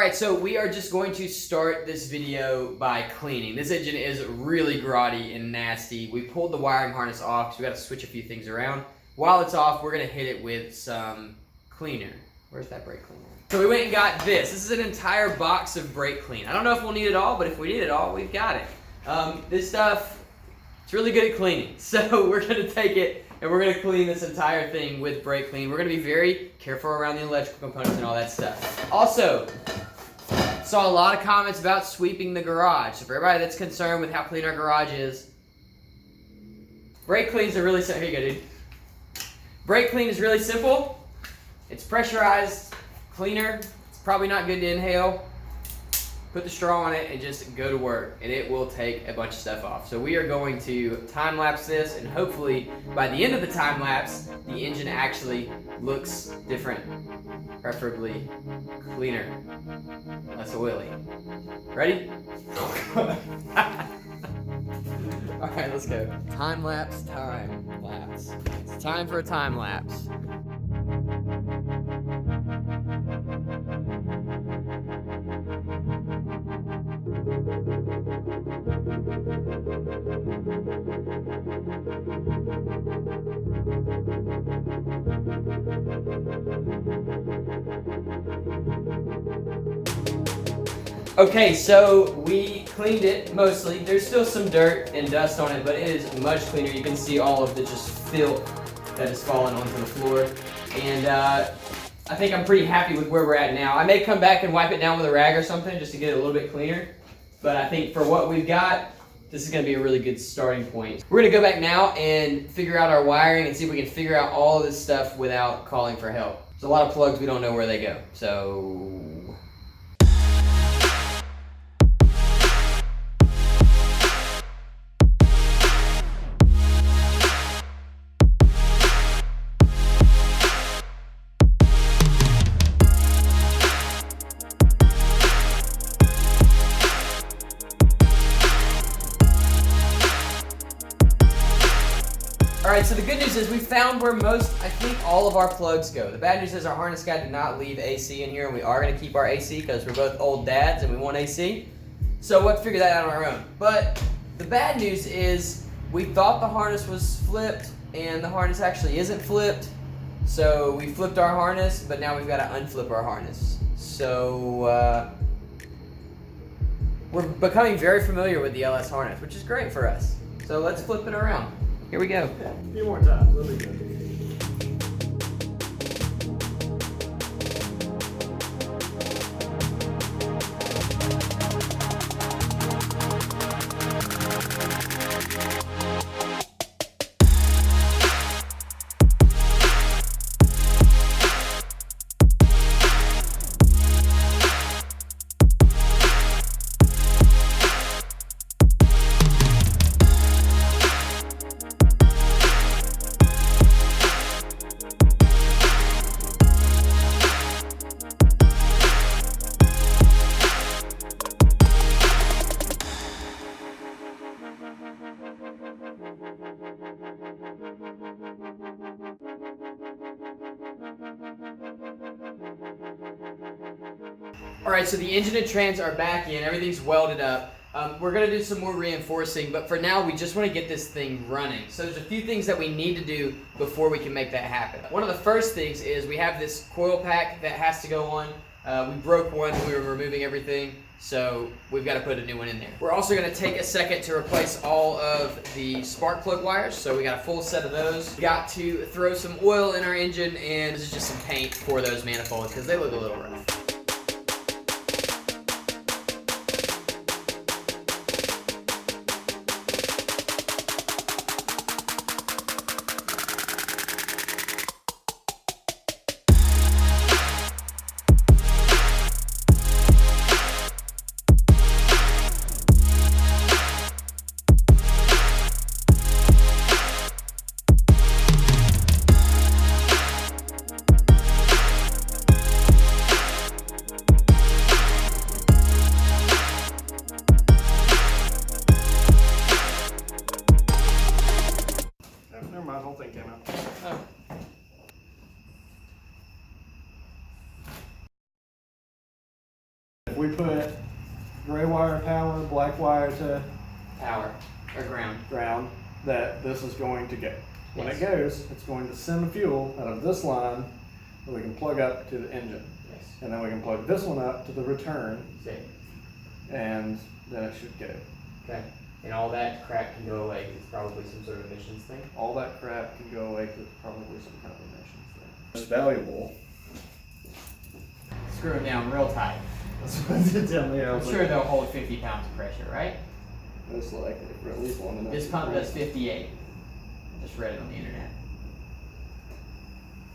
Alright, so we are just going to start this video by cleaning. This engine is really grotty and nasty. We pulled the wiring harness off because we got to switch a few things around. While it's off, we're going to hit it with some cleaner. Where's that brake cleaner? So we went and got this. This is an entire box of brake clean. I don't know if we'll need it all, but if we need it all, we've got it. This stuff, it's really good at cleaning. So we're going to take it and we're going to clean this entire thing with brake clean. We're going to be very careful around the electrical components and all that stuff. Also, saw a lot of comments about sweeping the garage. So for everybody that's concerned with how clean our garage is, brake cleans are really simple. Here you go, dude. Brake clean is really simple. It's pressurized cleaner. It's probably not good to inhale. Put the straw on it and just go to work, and it will take a bunch of stuff off. So we are going to time lapse this, and hopefully by the end of the time lapse, the engine actually looks different, preferably cleaner, less oily. Ready? All right, let's go. Time lapse, time lapse. It's time for a time lapse. Okay, so we cleaned it mostly. There's still some dirt and dust on it, but it is much cleaner. You can see all of the just filth that has fallen onto the floor. And I think I'm pretty happy with where we're at now. I may come back and wipe it down with a rag or something just to get it a little bit cleaner. But I think for what we've got, this is going to be a really good starting point. We're going to go back now and figure out our wiring and see if we can figure out all of this stuff without calling for help. There's a lot of plugs, we don't know where they go. So Alright, so the good news is we found where I think all of our plugs go. The bad news is our harness guy did not leave AC in here, and we are going to keep our AC because we're both old dads and we want AC. So we'll have to figure that out on our own. But the bad news is we thought the harness was flipped, and the harness actually isn't flipped. So we flipped our harness, but now we've got to unflip our harness. So we're becoming very familiar with the LS harness, which is great for us. So let's flip it around. Here we go. Yeah, a few more times. We'll be good. Alright, so the engine and trans are back in, everything's welded up. We're going to do some more reinforcing, but for now we just want to get this thing running. So there's a few things that we need to do before we can make that happen. One of the first things is we have this coil pack that has to go on. We broke one when we were removing everything, so we've got to put a new one in there. We're also going to take a second to replace all of the spark plug wires, so we got a full set of those. We got to throw some oil in our engine, and this is just some paint for those manifolds because they look a little rough. My whole thing came out. Oh. put gray wire power, black wire to Power or ground. ground, that this is going to go. When Yes. it goes, it's going to send the fuel out of this line that we can plug up to the engine. Yes. And then we can plug this one up to the return, See. and then it should go. Okay. And all that crap can go away 'cause it's probably some sort of emissions thing. All that crap can go away because it's probably some kind of emissions thing. It's valuable. Screw them down real tight. That's what they tell me. I I'm was sure like, they'll hold 50 pounds of pressure, right? most likely, for at least long enough. This pump does 58. I just read it on the internet.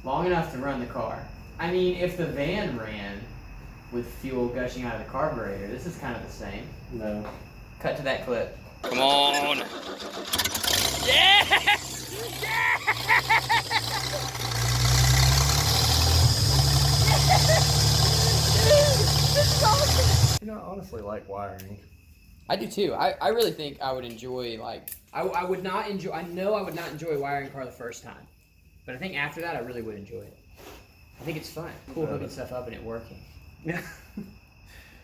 Long enough to run the car. I mean, if the van ran with fuel gushing out of the carburetor, this is kind of the same. No. Cut to that clip. Come on! Yes! You know, I honestly like wiring. I do too. I really think I would enjoy, like, I would not enjoy, I know I would not enjoy wiring a car the first time. But I think after that, I really would enjoy it. I think it's fun. Cool hooking stuff up and it working. Yeah.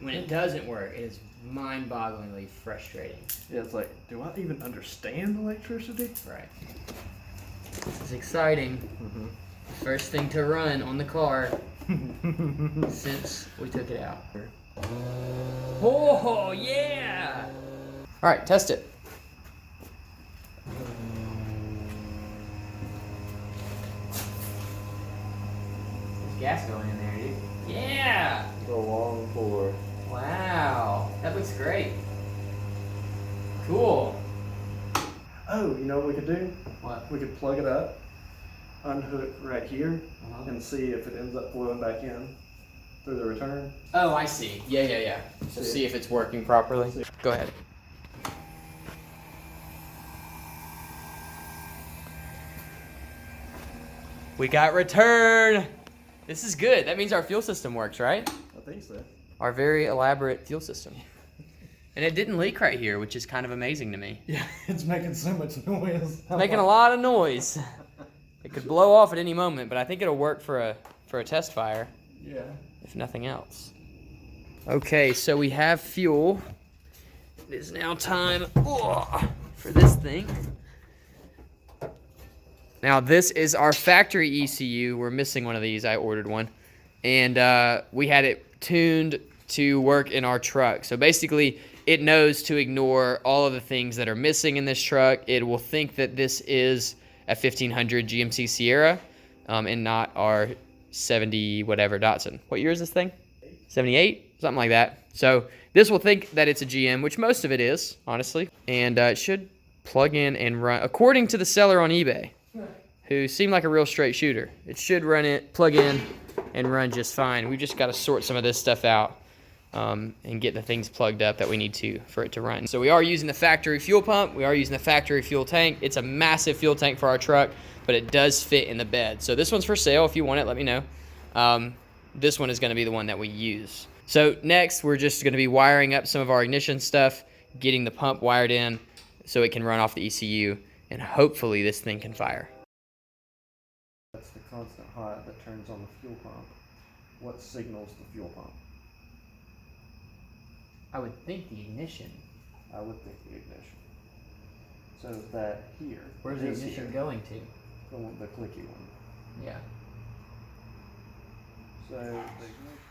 When it doesn't work, it is mind-bogglingly frustrating. Yeah, it's like, do I even understand electricity? Right. This is exciting. Mm-hmm. First thing to run on the car since we took it out. Oh, yeah! All right, test it. There's gas going in there, dude. Yeah! The long pour. Wow, that looks great. Cool. Oh, you know what we could do? What? We could plug it up, unhook right here, Uh-huh. and see if it ends up flowing back in through the return. Oh, I see. Yeah. So see if it's working properly. See. Go ahead. We got return. This is good. That means our fuel system works, right? I think so. Our very elaborate fuel system. And it didn't leak right here, which is kind of amazing to me. Yeah, it's making so much noise. Making a lot of noise. It could blow off at any moment, but I think it'll work for a test fire, Yeah. if nothing else. Okay, so we have fuel. It is now time for this thing. Now this is our factory ECU. We're missing one of these. I ordered one. And we had it tuned to work in our truck. So basically, it knows to ignore all of the things that are missing in this truck. It will think that this is a 1500 GMC Sierra and not our 70 whatever Datsun. What year is this thing? 78? Something like that. So this will think that it's a GM, which most of it is, honestly. And it should plug in and run, according to the seller on eBay, who seemed like a real straight shooter. It should run it, plug in, and run just fine. We just got to sort some of this stuff out and get the things plugged up that we need to for it to run. So we are using the factory fuel pump. We are using the factory fuel tank. It's a massive fuel tank for our truck, but it does fit in the bed. So this one's for sale. If you want it, let me know. This one is going to be the one that we use. So next, we're just going to be wiring up some of our ignition stuff, getting the pump wired in so it can run off the ECU, and hopefully this thing can fire. That's the constant hot that turns on the fuel pump. What signals the fuel pump? I would think the ignition. I would think the ignition. So that here. Where's the this ignition here, going to? the clicky one. Yeah. So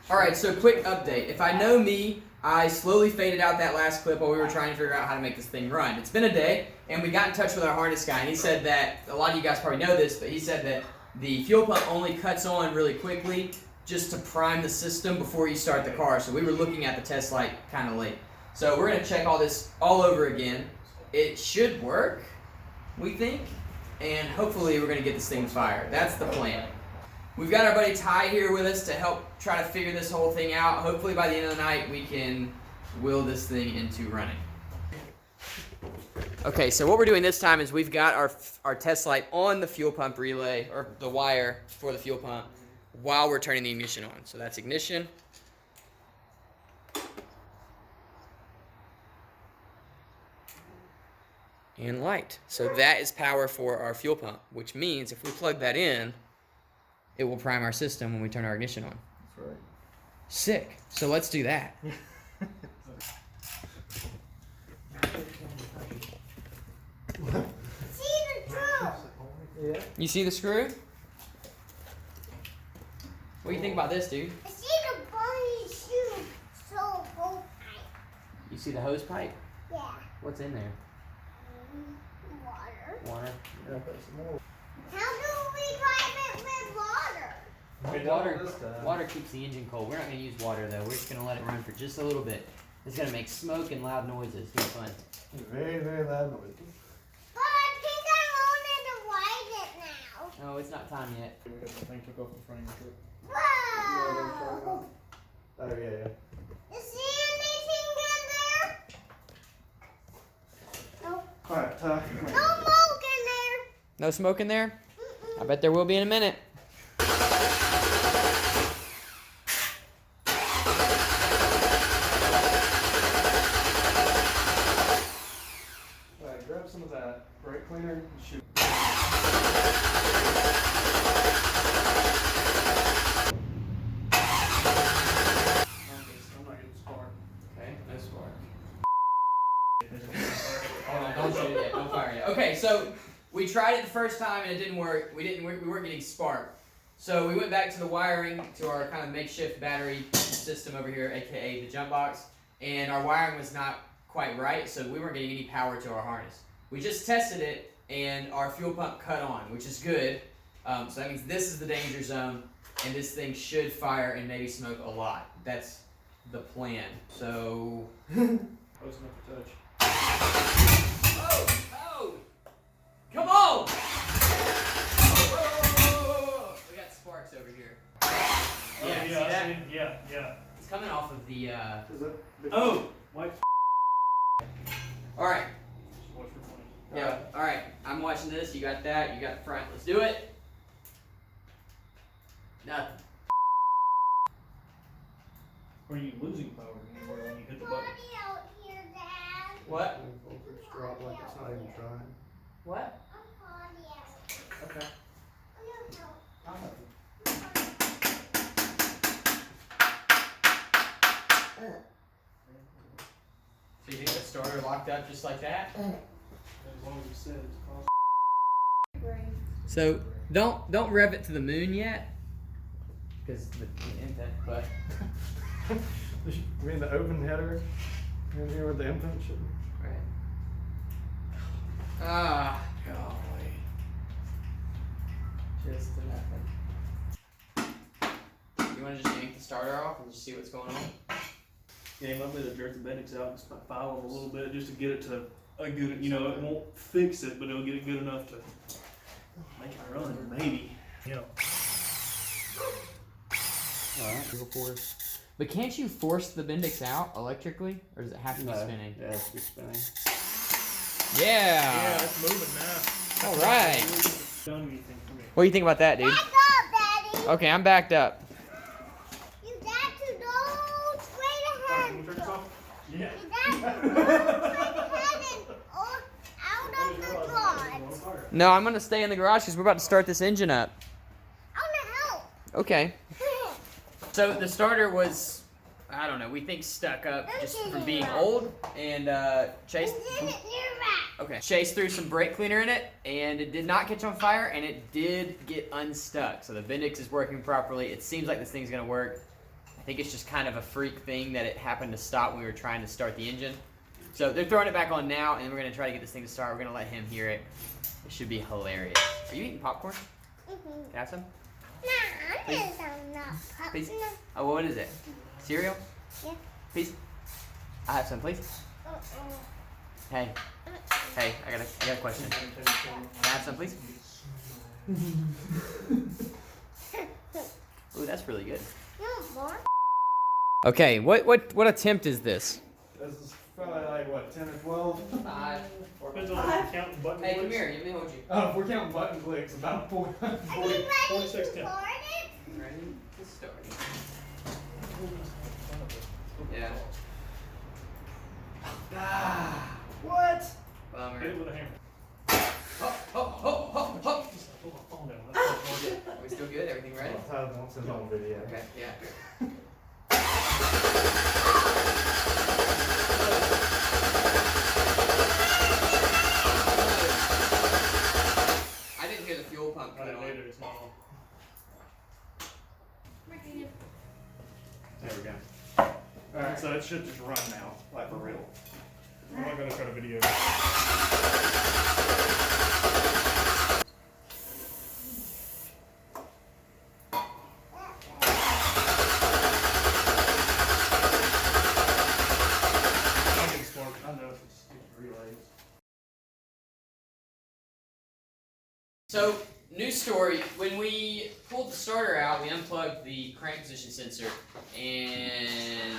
All right, so quick update. If I know me, I slowly faded out that last clip while we were trying to figure out how to make this thing run. It's been a day, and we got in touch with our harness guy, and he said that, a lot of you guys probably know this, but he said that the fuel pump only cuts on really quickly just to prime the system before you start the car. So we were looking at the test light kind of late. So we're gonna check all this all over again. It should work, we think, and hopefully we're gonna get this thing fired. That's the plan. We've got our buddy Ty here with us to help try to figure this whole thing out. Hopefully by the end of the night we can will this thing into running. Okay, so what we're doing this time is we've got our test light on the fuel pump relay, or the wire for the fuel pump, while we're turning the ignition on. So that's ignition. And light. So that is power for our fuel pump, which means if we plug that in, it will prime our system when we turn our ignition on. that's right. Sick. So let's do that. You see the screw? What do you think about this, dude? I see the bunny shoe. So hose pipe. You see the hose pipe? Yeah. What's in there? Water. Water. Yeah, put some more. How do we drive it with water? Water keeps the engine cold. We're not going to use water though. We're just going to let it run for just a little bit. It's going to make smoke and loud noises. It's going to be fun. Very, very loud noise. But I think I wanted to ride it now. Oh, it's not time yet. We got the thing took off the frame too. Whoa! Oh yeah. Is there anything in there? Nope. Alright, No smoke in there. No smoke in there? I bet there will be in a minute. Alright, grab some of that brake cleaner and shoot. I'm not getting spark. Okay, no spark. Don't shoot it yet. Don't fire it yet. Okay, so we tried it the first time and it didn't work. We weren't getting spark. So we went back to the wiring to our kind of makeshift battery system over here, aka the jump box, and our wiring was not quite right, so we weren't getting any power to our harness. We just tested it and our fuel pump cut on, which is good. So that means this is the danger zone, and this thing should fire and maybe smoke a lot. That's the plan. So. Close enough to touch. Oh! Come on! We got sparks over here. Yeah, see that? Yeah. It's coming off of the. Is that Oh! What? Alright. Watch for funny. Yeah. Alright. I'm watching this. You got that. You got the front. Let's do it. Nothing. Are you losing power anywhere when you hit the button? Body out here, Dad. What? voltage drop like it's not even trying. What? I'm body out. Okay. No. So you think the starter locked up just like that? As long as you said it's cost. So don't rev it to the moon yet, because the intent. But You mean the open header in here with the input should? right. Ah, golly. Just nothing. You want to just yank the starter off and just see what's going on? Yeah, you might be able to jerk the bendix out and just file them a little bit just to get it to a good, it won't fix it, but it'll get it good enough to make it run, maybe. You know. Alright. But can't you force the Bendix out electrically, or does it have to be No, spinning? it has to be spinning. Yeah. it's moving now. All right. Done anything for me. What do you think about that, dude? Back up, Daddy. Okay, I'm backed up. You got to go straight ahead. Can we turn this off? Yeah. You got to go straight ahead and out of the garage. No, I'm gonna stay in the garage because we're about to start this engine up. I want to help. Okay. So the starter was, I don't know, we think stuck up just from being old, and Chase. It's in it near back. Okay. Chase threw some brake cleaner in it, and it did not catch on fire, and it did get unstuck. So the Bendix is working properly. It seems like this thing's gonna work. I think it's just kind of a freak thing that it happened to stop when we were trying to start the engine. So they're throwing it back on now, and we're gonna try to get this thing to start. We're gonna let him hear it. It should be hilarious. Are you eating popcorn? Can I have some? Nah, Please. I'm not. Please. Oh, what is it? Cereal? Yeah. Please. I have some, please. Hey, hey, I got a question. Can I have some, please? Ooh, that's really good. You want more? Okay, what attempt is this? This is probably like what, 10 or 12? 5. Depends on if you're counting button Hey, come clicks. here. Let me hold you. Oh, if we're counting button clicks, about 40. Are you ready 46 to ten. start it? Ready to start. Yeah. Ah, what? Hit Bummer. it with a hammer. Hop, hop, hop, hop, hop. Hold my phone down. That's what I'm doing. Are we still good? Everything ready? Todd wants it on video. Okay, yeah. I didn't hear the fuel pump pump I cut didn't on. either. It's not on. There we go. Alright, so it should just run now. Like for real. I'm not gonna try to video. I know it's stupid relays. So, new story. When we pulled the starter out, we unplugged the crank position sensor, and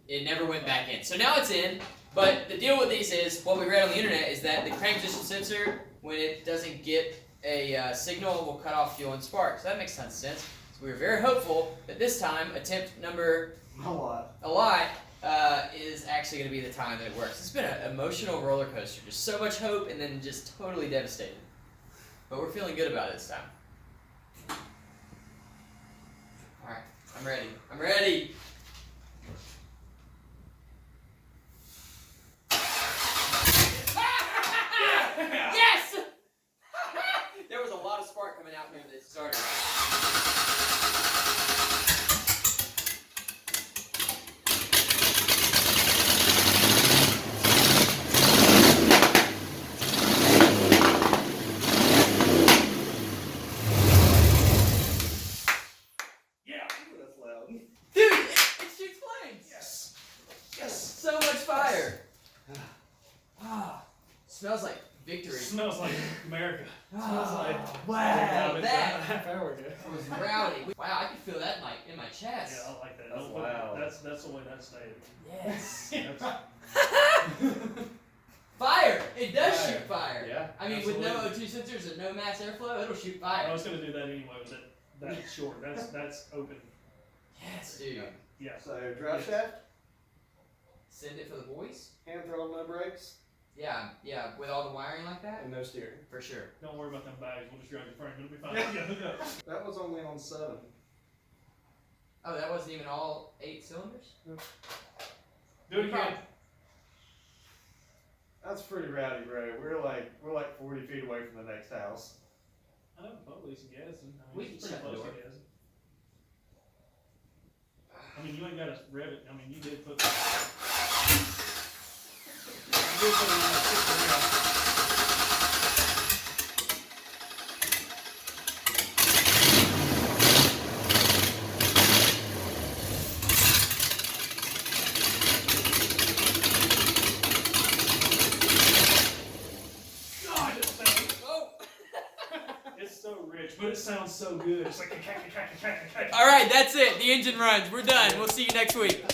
it never went back in. So now it's in, but the deal with these is, what we read on the internet is that the crank position sensor, when it doesn't get a signal, will cut off fuel and spark. So that makes tons of sense. So we were very hopeful that this time, attempt number A lot. is actually going to be the time that it works. It's been an emotional roller coaster. Just so much hope and then just totally devastated. But we're feeling good about it this time. Alright, I'm ready. I'm ready! Yes! There was a lot of spark coming out when it started. That's loud. Dude, it shoots flames! Yes. So much fire! Ah, smells like victory. Smells like America. Smells Ah, like wow, that half hour ago. was rowdy. Wow, I can feel that in my chest. Yeah, I like that. That's Don't put- loud. That's the way that stayed. Yes. That's- Fire! It does Fire. shoot fire. Yeah. I mean, with no Absolutely. O2 sensors and no mass airflow, it'll shoot I fire. was gonna do that anyway, but that's short. That's open. Yes, dude. Yeah. So drive shaft, Send it for the boys? hand throttle, no brakes, Yeah, with all the wiring like that? and no steering. For sure. Don't worry about them bags. We'll just drive your frame. It'll be fine. Yeah, hook up. That was only on 7. Oh, that wasn't even all 8 cylinders? Do it again. That's pretty rowdy, bro. We're like 40 feet away from the next house. I know, probably some gas. We It's can pretty shut the close to door. gas. I mean, you ain't got to rev it. I mean, you did put. God, it sounds. Oh! It's so rich, but it sounds so good. It's like a Alright, that's it. The engine runs. We're done. We'll see you next week.